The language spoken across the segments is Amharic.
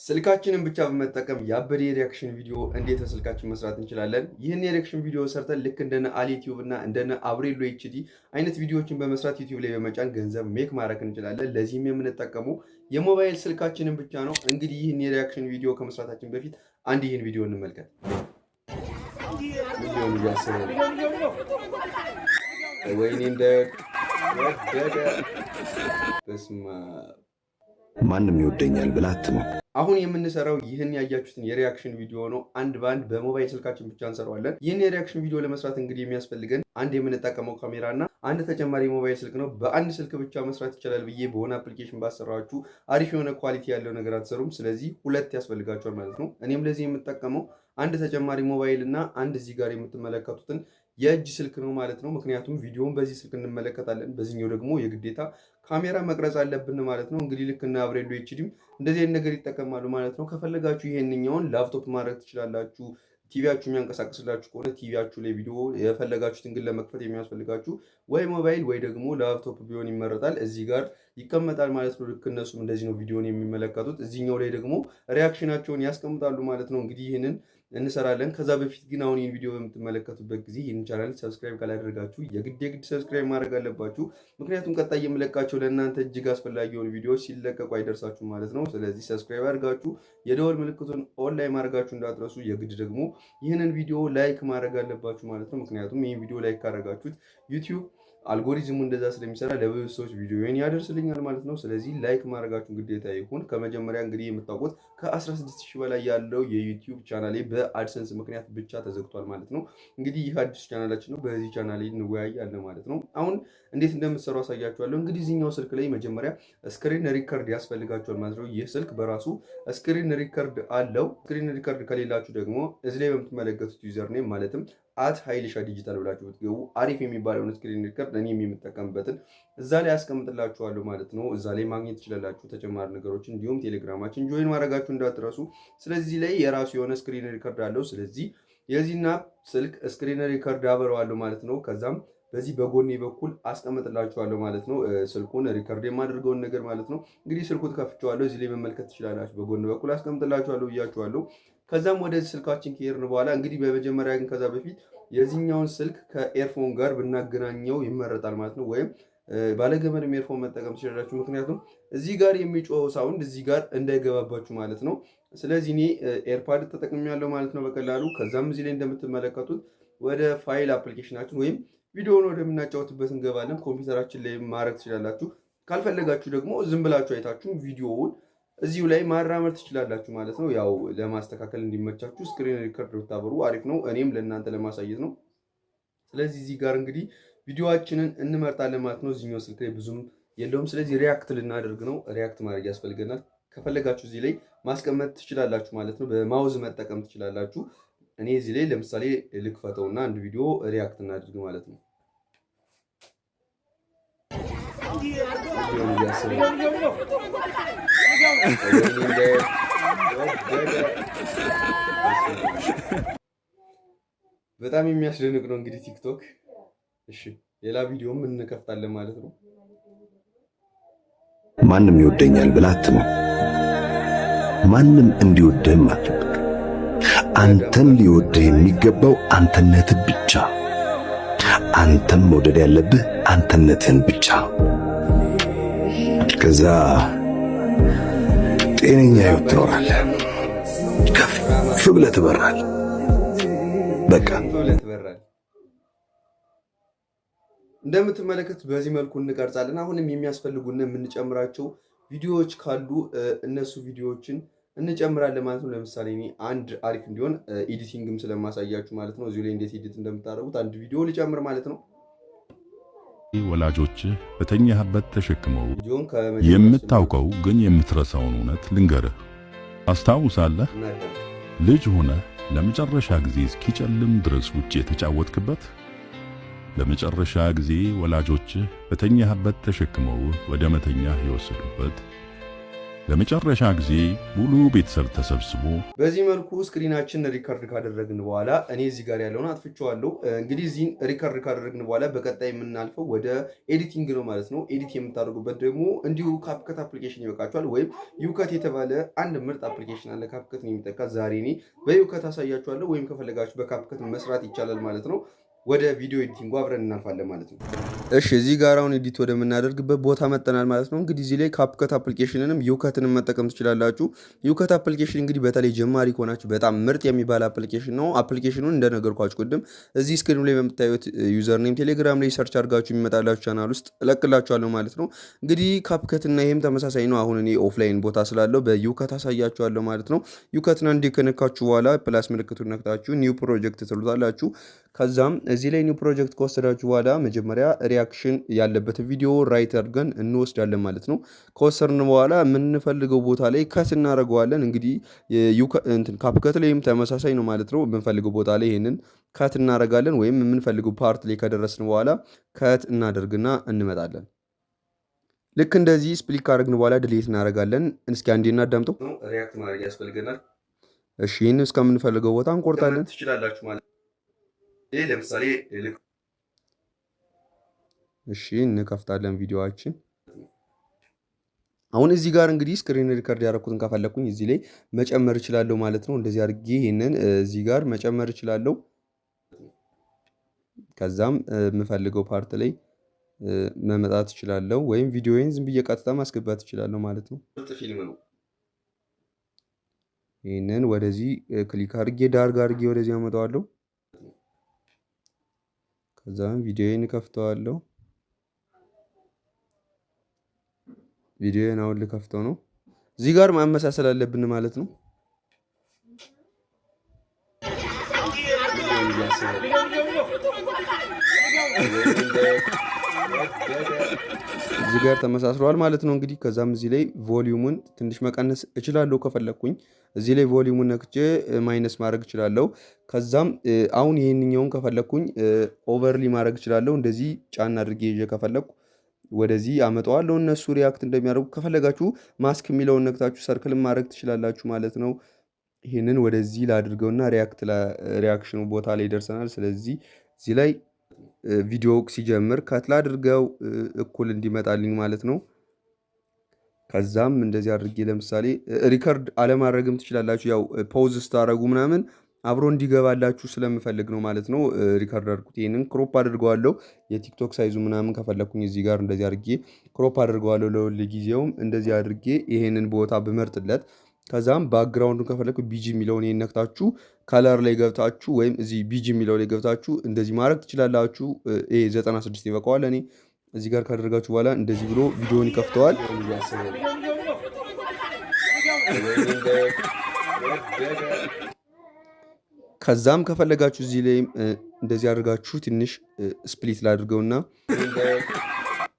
ስልካችንን ብቻ በመጠቀም ያበደ የሪያክሽን ቪዲዮ እንዴት ስልካችን መስራት እንችላለን? ይህን የሪያክሽን ቪዲዮ ሰርተን ልክ እንደነ አሊቲዩብ እና እንደነ አብሬሎ ኤችዲ አይነት ቪዲዮዎችን በመስራት ዩቲዩብ ላይ በመጫን ገንዘብ ሜክ ማድረግ እንችላለን። ለዚህም የምንጠቀመው የሞባይል ስልካችንን ብቻ ነው። እንግዲህ ይህን የሪያክሽን ቪዲዮ ከመስራታችን በፊት አንድ ይህን ቪዲዮ እንመልከት። ወይኔ እንደ በስማ ማንም ይወደኛል ብላ አትመው። አሁን የምንሰራው ይህን ያያችሁትን የሪያክሽን ቪዲዮ ነው። አንድ በአንድ በሞባይል ስልካችን ብቻ እንሰራዋለን። ይህን የሪያክሽን ቪዲዮ ለመስራት እንግዲህ የሚያስፈልገን አንድ የምንጠቀመው ካሜራ እና አንድ ተጨማሪ ሞባይል ስልክ ነው። በአንድ ስልክ ብቻ መስራት ይቻላል ብዬ በሆነ አፕሊኬሽን ባሰራችሁ አሪፍ የሆነ ኳሊቲ ያለው ነገር አትሰሩም። ስለዚህ ሁለት ያስፈልጋቸዋል ማለት ነው። እኔም ለዚህ የምጠቀመው አንድ ተጨማሪ ሞባይል እና አንድ እዚህ ጋር የምትመለከቱትን የእጅ ስልክ ነው ማለት ነው። ምክንያቱም ቪዲዮውን በዚህ ስልክ እንመለከታለን፣ በዚህኛው ደግሞ የግዴታ ካሜራ መቅረጽ አለብን ማለት ነው። እንግዲህ ልክ እና አብሬሎ ኤችዲም እንደዚህ አይነት ነገር ይጠቀማሉ ማለት ነው። ከፈለጋችሁ ይሄንኛውን ላፕቶፕ ማድረግ ትችላላችሁ። ቲቪያችሁ የሚያንቀሳቅስላችሁ ከሆነ ቲቪያችሁ ላይ ቪዲዮ የፈለጋችሁትን ግን ለመክፈት የሚያስፈልጋችሁ ወይ ሞባይል ወይ ደግሞ ላፕቶፕ ቢሆን ይመረጣል። እዚህ ጋር ይቀመጣል ማለት ነው። ልክ እነሱም እንደዚህ ነው ቪዲዮን የሚመለከቱት። እዚህኛው ላይ ደግሞ ሪያክሽናቸውን ያስቀምጣሉ ማለት ነው። እንግዲህ ይህንን እንሰራለን። ከዛ በፊት ግን አሁን ይህን ቪዲዮ በምትመለከቱበት ጊዜ ይህን ቻናል ሰብስክራይብ ካላደረጋችሁ የግድ ሰብስክራይብ ማድረግ አለባችሁ። ምክንያቱም ቀጣይ የምለቃቸው ለእናንተ እጅግ አስፈላጊ የሆኑ ቪዲዮዎች ሲለቀቁ አይደርሳችሁ ማለት ነው። ስለዚህ ሰብስክራይብ አድርጋችሁ የደወል ምልክቱን ኦንላይን ማድረጋችሁ እንዳትረሱ። የግድ ደግሞ ይህንን ቪዲዮ ላይክ ማድረግ አለባችሁ ማለት ነው። ምክንያቱም ይህን ቪዲዮ ላይክ ካደረጋችሁት ዩቲዩብ አልጎሪዝሙ እንደዛ ስለሚሰራ ለብዙ ሰዎች ቪዲዮን ያደርስልኛል ማለት ነው። ስለዚህ ላይክ ማድረጋችሁን ግዴታ ይሁን። ከመጀመሪያ እንግዲህ የምታውቁት ከ16000 በላይ ያለው የዩቲዩብ ቻናሌ በአድሰንስ ምክንያት ብቻ ተዘግቷል ማለት ነው። እንግዲህ ይህ አዲስ ቻናላችን ነው። በዚህ ቻናሌ እንወያያለን ማለት ነው። አሁን እንዴት እንደምትሰሩ አሳያችኋለሁ። እንግዲህ እዚህኛው ስልክ ላይ መጀመሪያ ስክሪን ሪከርድ ያስፈልጋችኋል ማለት ነው። ይህ ስልክ በራሱ ስክሪን ሪከርድ አለው። ስክሪን ሪከርድ ከሌላችሁ ደግሞ እዚህ ላይ በምትመለከቱት ዩዘር ኔም ማለትም @ሀይልሻ ዲጂታል ብላችሁ ብትገቡ አሪፍ የሚባለውን ስክሪን ሪከርድ እኔም የምጠቀምበትን እዛ ላይ ያስቀምጥላችኋለሁ ማለት ነው። እዛ ላይ ማግኘት ትችላላችሁ ተጨማሪ ነገሮችን። እንዲሁም ቴሌግራማችን ጆይን ማድረጋችሁ እንዳትረሱ። ስለዚህ ላይ የራሱ የሆነ ስክሪን ሪከርድ አለው። ስለዚህ የዚህና ስልክ ስክሪን ሪከርድ አበረዋለሁ ማለት ነው። ከዛም በዚህ በጎኔ በኩል አስቀምጥላችኋለሁ ማለት ነው። ስልኩን ሪከርድ የማደርገውን ነገር ማለት ነው። እንግዲህ ስልኩን ከፍቼዋለሁ፣ እዚህ ላይ መመልከት ትችላላችሁ። በጎን በኩል አስቀምጥላችኋለሁ ብያችኋለሁ። ከዛም ወደዚህ ስልካችን ከሄድን በኋላ እንግዲህ በመጀመሪያ ግን ከዛ በፊት የዚህኛውን ስልክ ከኤርፎን ጋር ብናገናኘው ይመረጣል ማለት ነው። ወይም ባለገመድ ኤርፎን መጠቀም ትችላላችሁ። ምክንያቱም እዚህ ጋር የሚጮኸው ሳውንድ እዚህ ጋር እንዳይገባባችሁ ማለት ነው። ስለዚህ እኔ ኤርፓድ ተጠቅሜያለሁ ማለት ነው በቀላሉ። ከዛም እዚህ ላይ እንደምትመለከቱት ወደ ፋይል አፕሊኬሽናችን ወይም ቪዲዮውን ወደምናጫወትበት እንገባለን። ኮምፒውተራችን ላይ ማድረግ ትችላላችሁ። ካልፈለጋችሁ ደግሞ ዝም ብላችሁ አይታችሁ ቪዲዮውን እዚሁ ላይ ማራመድ ትችላላችሁ ማለት ነው። ያው ለማስተካከል እንዲመቻችሁ ስክሪን ሪከርድ ብታበሩ አሪፍ ነው። እኔም ለእናንተ ለማሳየት ነው። ስለዚህ እዚህ ጋር እንግዲህ ቪዲዮአችንን እንመርጣለን ማለት ነው። እዚህኛው ስልክ ላይ ብዙም የለውም። ስለዚህ ሪያክት ልናደርግ ነው። ሪያክት ማድረግ ያስፈልገናል። ከፈለጋችሁ እዚህ ላይ ማስቀመጥ ትችላላችሁ ማለት ነው። በማውዝ መጠቀም ትችላላችሁ። እኔ እዚህ ላይ ለምሳሌ ልክፈተውና አንድ ቪዲዮ ሪያክት እናድርግ ማለት ነው። በጣም የሚያስደንቅ ነው እንግዲህ ቲክቶክ። እሺ ሌላ ቪዲዮም እንከፍታለን ማለት ነው። ማንም ይወደኛል ብላ አትመው። ማንም እንዲወድህም አትጠብቅ። አንተን ሊወድህ የሚገባው አንተነትህ ብቻ። አንተም መውደድ ያለብህ አንተነትህን ብቻ። ከዛ ጤነኛ ህይወት ትኖራለህ። ከፍ ብለህ ትበራለህ። በቃ እንደምትመለከቱት በዚህ መልኩ እንቀርጻለን። አሁንም የሚያስፈልጉና የምንጨምራቸው ቪዲዮዎች ካሉ እነሱ ቪዲዮዎችን እንጨምራለን ማለት ነው። ለምሳሌ እኔ አንድ አሪፍ እንዲሆን ኤዲቲንግም ስለማሳያችሁ ማለት ነው እዚሁ ላይ እንዴት ኤዲት እንደምታደርጉት አንድ ቪዲዮ ልጨምር ማለት ነው። ወላጆች በተኛህበት ተሸክመው የምታውቀው ግን የምትረሳውን እውነት ልንገርህ። አስታውሳለህ? ልጅ ሆነ ለመጨረሻ ጊዜ እስኪጨልም ድረስ ውጪ የተጫወትክበት፣ ለመጨረሻ ጊዜ ወላጆች በተኛህበት ተሸክመው ወደ መተኛህ የወሰዱበት፣ ለመጨረሻ ጊዜ ሙሉ ቤተሰብ ተሰብስቦ በዚህ መልኩ ስክሪናችን ሪከርድ ካደረግን በኋላ እኔ እዚህ ጋር ያለውን አጥፍቼዋለሁ። እንግዲህ እዚህን ሪከርድ ካደረግን በኋላ በቀጣይ የምናልፈው ወደ ኤዲቲንግ ነው ማለት ነው። ኤዲት የምታደርጉበት ደግሞ እንዲሁ ካፕከት አፕሊኬሽን ይበቃችኋል። ወይም ዩከት የተባለ አንድ ምርጥ አፕሊኬሽን አለ። ካፕከትን የሚጠቃ ዛሬ እኔ በዩከት አሳያችኋለሁ። ወይም ከፈለጋችሁ በካፕከት መስራት ይቻላል ማለት ነው። ወደ ቪዲዮ ኤዲቲንግ አብረን እናልፋለን ማለት ነው። እሺ እዚህ ጋር አሁን ኤዲት ወደምናደርግበት ቦታ መጠናል ማለት ነው። እንግዲህ እዚህ ላይ ካፕከት አፕሊኬሽንንም ዩከትንም መጠቀም ትችላላችሁ። ዩከት አፕሊኬሽን እንግዲህ በተለይ ጀማሪ ከሆናችሁ በጣም ምርጥ የሚባል አፕሊኬሽን ነው። አፕሊኬሽኑን እንደነገርኳችሁ ቅድም እዚህ ስክሪኑ ላይ በምታዩት ዩዘር ኔም ቴሌግራም ላይ ሰርች አድርጋችሁ የሚመጣላችሁ ቻናል ውስጥ እለቅላችኋለሁ ማለት ነው። እንግዲህ ካፕከት እና ይሄም ተመሳሳይ ነው። አሁን እኔ ኦፍላይን ቦታ ስላለው በዩከት አሳያችኋለሁ ማለት ነው። ዩከትን አንዴ ከነካችሁ በኋላ ፕላስ ምልክቱን ነክታችሁ ኒው ፕሮጀክት ትሉታላችሁ። ከዛም እዚህ ላይ ኒው ፕሮጀክት ከወሰዳችሁ በኋላ መጀመሪያ ሪያክሽን ያለበት ቪዲዮ ራይት አድርገን እንወስዳለን ማለት ነው። ከወሰድን በኋላ የምንፈልገው ቦታ ላይ ከት እናደርገዋለን። እንግዲህ ካፕከት ላይም ተመሳሳይ ነው ማለት ነው። የምንፈልገው ቦታ ላይ ይሄንን ከት እናደርጋለን። ወይም የምንፈልገው ፓርት ላይ ከደረስን በኋላ ከት እናደርግና እንመጣለን። ልክ እንደዚህ ስፕሊት ካደረግን በኋላ ድሌት እናደርጋለን። እስኪ አንዴ እናዳምጠው። ሪያክት ማድረግ ያስፈልገናል። እሺ ይህን እስከምንፈልገው ቦታ እንቆርጣለን። ትችላላችሁ ማለት ይሄ ለምሳሌ እሺ እንከፍታለን ቪዲዮአችን። አሁን እዚህ ጋር እንግዲህ ስክሪን ሪከርድ ያደረኩትን ከፈለኩኝ እዚህ ላይ መጨመር እችላለሁ ማለት ነው። እንደዚህ አድርጌ ይሄንን እዚህ ጋር መጨመር እችላለሁ። ከዛም የምፈልገው ፓርት ላይ መመጣት እችላለሁ። ወይም ቪዲዮዬን ዝም ብዬ ቀጥታ ማስገባት እችላለሁ ማለት ነው። ፊልም ነው። ይሄንን ወደዚህ ክሊክ አድርጌ ዳርጋ አድርጌ ወደዚህ አመጣዋለሁ። ከዛም ቪዲዮዬን ከፍተዋለሁ። ቪዲዮዬን አሁን ልከፍተው ነው። እዚህ ጋር ማመሳሰል አለብን ማለት ነው። እዚህ ጋር ተመሳስሏል ማለት ነው። እንግዲህ ከዛም እዚህ ላይ ቮሊዩሙን ትንሽ መቀነስ እችላለሁ ከፈለኩኝ። እዚህ ላይ ቮሊዩሙን ነክቼ ማይነስ ማድረግ እችላለሁ። ከዛም አሁን ይሄንኛውን ከፈለኩኝ ኦቨርሊ ማድረግ እችላለሁ። እንደዚህ ጫና አድርጌ ይዤ ከፈለኩ ወደዚህ አመጣዋለሁ። እነሱ ሪያክት እንደሚያደርጉ ከፈለጋችሁ ማስክ የሚለውን ነክታችሁ ሰርክልን ማድረግ ትችላላችሁ ማለት ነው። ይሄንን ወደዚህ ላድርገውና ሪያክሽኑ ቦታ ላይ ደርሰናል። ስለዚህ እዚህ ላይ ቪዲዮ ሲጀምር ከትላ አድርገው እኩል እንዲመጣልኝ ማለት ነው። ከዛም እንደዚህ አድርጌ ለምሳሌ ሪከርድ አለማድረግም ትችላላችሁ። ያው ፖዝ ስታደርጉ ምናምን አብሮ እንዲገባላችሁ ስለምፈልግ ነው ማለት ነው። ሪከርድ አድርጉት። ይሄንን ክሮፕ አድርገዋለሁ። የቲክቶክ ሳይዙ ምናምን ከፈለኩኝ እዚህ ጋር እንደዚህ አድርጌ ክሮፕ አድርገዋለሁ። ለሁል ጊዜውም እንደዚህ አድርጌ ይሄንን ቦታ ብመርጥለት ከዛም ባክግራውንዱን ከፈለኩ ቢጂ የሚለውን ነክታችሁ ከለር ላይ ገብታችሁ ወይም እዚህ ቢጂ የሚለው ላይ ገብታችሁ እንደዚህ ማድረግ ትችላላችሁ። ይሄ 96 ይበቃዋል። እኔ እዚህ ጋር ካደረጋችሁ በኋላ እንደዚህ ብሎ ቪዲዮውን ይከፍተዋል። ከዛም ከፈለጋችሁ እዚህ ላይ እንደዚህ አድርጋችሁ ትንሽ ስፕሊት ላድርገውና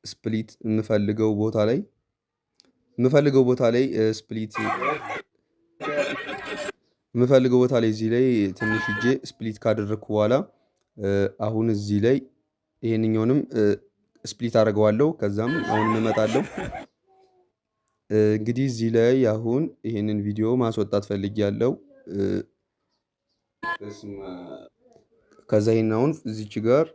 ስፕሊት የምፈልገው ቦታ ላይ ስፕሊት የምፈልገው ቦታ ላይ እዚህ ላይ ትንሽ እጄ ስፕሊት ካደረግኩ በኋላ አሁን እዚህ ላይ ይሄንኛውንም ስፕሊት አደርገዋለሁ። ከዛም አሁን እመጣለሁ። እንግዲህ እዚህ ላይ አሁን ይሄንን ቪዲዮ ማስወጣት ፈልጌያለሁ። ከዛ ይሄን አሁን እዚች ጋር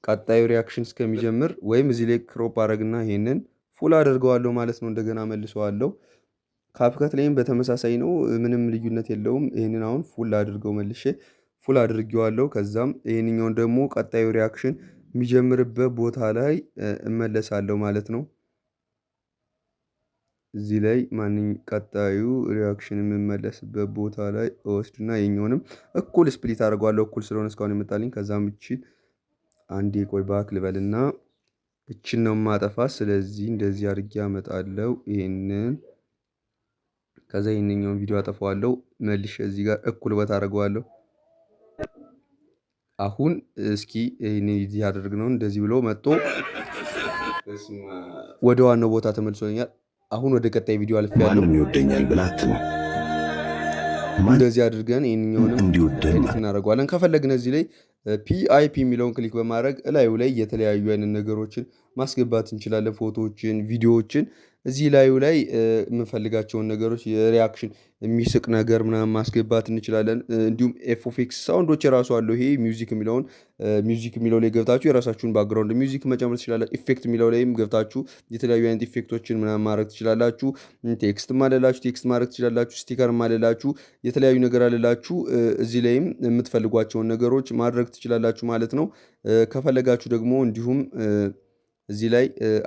ቀጣዩ ሪያክሽን እስከሚጀምር ወይም እዚህ ላይ ክሮፕ አደረግና ይሄንን ፉል አድርገዋለሁ ማለት ነው። እንደገና መልሰዋለሁ። ካፕከት ላይም በተመሳሳይ ነው፣ ምንም ልዩነት የለውም። ይሄንን አሁን ፉል አድርገው መልሼ ፉል አድርጌዋለሁ። ከዛም ይሄንኛውን ደግሞ ቀጣዩ ሪያክሽን የሚጀምርበት ቦታ ላይ እመለሳለሁ ማለት ነው። እዚህ ላይ ቀጣዩ ሪያክሽን የምመለስበት ቦታ ላይ እወስድና ይሄኛውንም እኩል ስፕሊት አድርገዋለሁ። እኩል ስለሆነ እስካሁን ይመጣልኝ። ከዛም እቺን አንዴ ቆይ ባክ ልበልና እቺን ነው ማጠፋ። ስለዚህ እንደዚህ አድርጌ አመጣለሁ ይሄንን። ከዛ ይሄንኛውን ቪዲዮ አጠፋዋለሁ። መልሼ እዚህ ጋር እኩል ቦታ አደርገዋለሁ። አሁን እስኪ ይሄን እዚህ ያደርግነው እንደዚህ ብሎ መጥቶ ወደ ዋናው ቦታ ተመልሶኛል። አሁን ወደ ቀጣይ ቪዲዮ አልፌያለሁ። ማንም ይወደኛል ብላት ነው። እንደዚህ አድርገን ይሄንኛውንም ኤዲት እናደርገዋለን። ከፈለግን እዚህ ላይ ፒአይፒ የሚለውን ክሊክ በማድረግ እላዩ ላይ የተለያዩ አይነት ነገሮችን ማስገባት እንችላለን። ፎቶዎችን፣ ቪዲዮዎችን እዚህ ላዩ ላይ የምንፈልጋቸውን ነገሮች የሪያክሽን የሚስቅ ነገር ምናምን ማስገባት እንችላለን። እንዲሁም ኤፍኦፌክስ ሳውንዶች የራሱ አለው። ይሄ ሚውዚክ የሚለው ላይ ገብታችሁ የራሳችሁን ባክግራውንድ ሚውዚክ መጨመር ትችላላችሁ። ኢፌክት የሚለው ላይም ገብታችሁ የተለያዩ አይነት ኢፌክቶችን ምናምን ማድረግ ትችላላችሁ። ቴክስት ማለላችሁ ቴክስት ማድረግ ትችላላችሁ። ስቲከር ማለላችሁ የተለያዩ ነገር አለላችሁ። እዚህ ላይም የምትፈልጓቸውን ነገሮች ማድረግ ትችላላችሁ ማለት ነው። ከፈለጋችሁ ደግሞ እንዲሁም እዚህ ላይ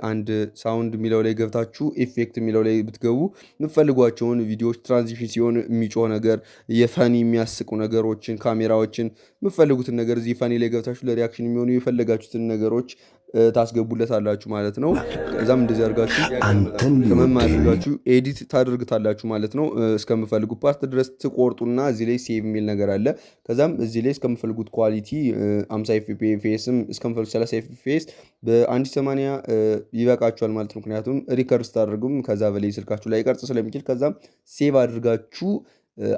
አንድ ሳውንድ የሚለው ላይ ገብታችሁ ኢፌክት የሚለው ላይ ብትገቡ የምትፈልጓቸውን ቪዲዮዎች ትራንዚሽን ሲሆን የሚጮህ ነገር፣ የፈኒ የሚያስቁ ነገሮችን፣ ካሜራዎችን የምትፈልጉትን ነገር እዚህ ፈኒ ላይ ገብታችሁ ለሪያክሽን የሚሆኑ የፈለጋችሁትን ነገሮች ታስገቡለታላችሁ ማለት ነው። ከዛም እንደዚህ አድርጋችሁ ከመማ አድርጋችሁ ኤዲት ታደርግታላችሁ ማለት ነው። እስከምፈልጉ ፓርት ድረስ ትቆርጡና እዚህ ላይ ሴቭ የሚል ነገር አለ። ከዛም እዚህ ላይ እስከምፈልጉት ኳሊቲ 50 ኤፍፒኤስም እስከምፈልጉት 30 ኤፍፒኤስ በ1080 ይበቃችኋል ማለት ነው። ምክንያቱም ሪከርድ ስታደርጉም ከዛ በላይ ስልካችሁ ላይ ቀርጽ ስለሚችል ከዛም ሴቭ አድርጋችሁ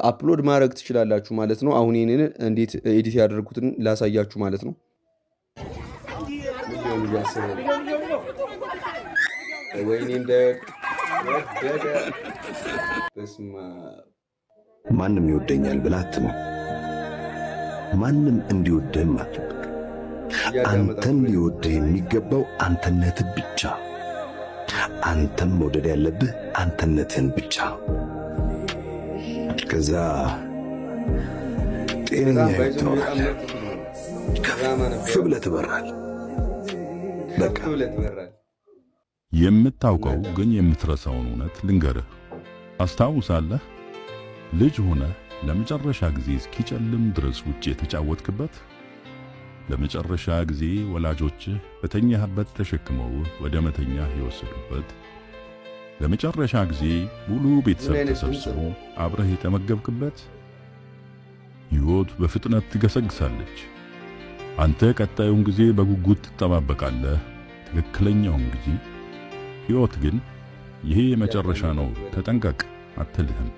አፕሎድ ማድረግ ትችላላችሁ ማለት ነው። አሁን ይህንን እንዴት ኤዲት ያደርጉትን ላሳያችሁ ማለት ነው። ማንም ይወደኛል ብለህ አትመን። ማንም እንዲወድህም አትጠብቅ። አንተን ሊወድህ የሚገባው አንተነትህ ብቻ። አንተም መውደድ ያለብህ አንተነትህን ብቻ። ከዛ ጤነኛ ትሆናለህ። ከፍ ብለህ ትበራለህ። በቃ የምታውቀው ግን የምትረሳውን እውነት ልንገርህ። አስታውሳለህ? ልጅ ሆነህ ለመጨረሻ ጊዜ እስኪጨልም ድረስ ውጭ የተጫወትክበት፣ ለመጨረሻ ጊዜ ወላጆችህ በተኛህበት ተሸክመው ወደ መተኛህ የወሰዱበት፣ ለመጨረሻ ጊዜ ሙሉ ቤተሰብ ተሰብስቦ አብረህ የተመገብክበት። ሕይወት በፍጥነት ትገሰግሳለች። አንተ ቀጣዩን ጊዜ በጉጉት ትጠባበቃለህ፣ ትክክለኛውን ጊዜ። ሕይወት ግን ይሄ የመጨረሻ ነው ተጠንቀቅ አትልህም።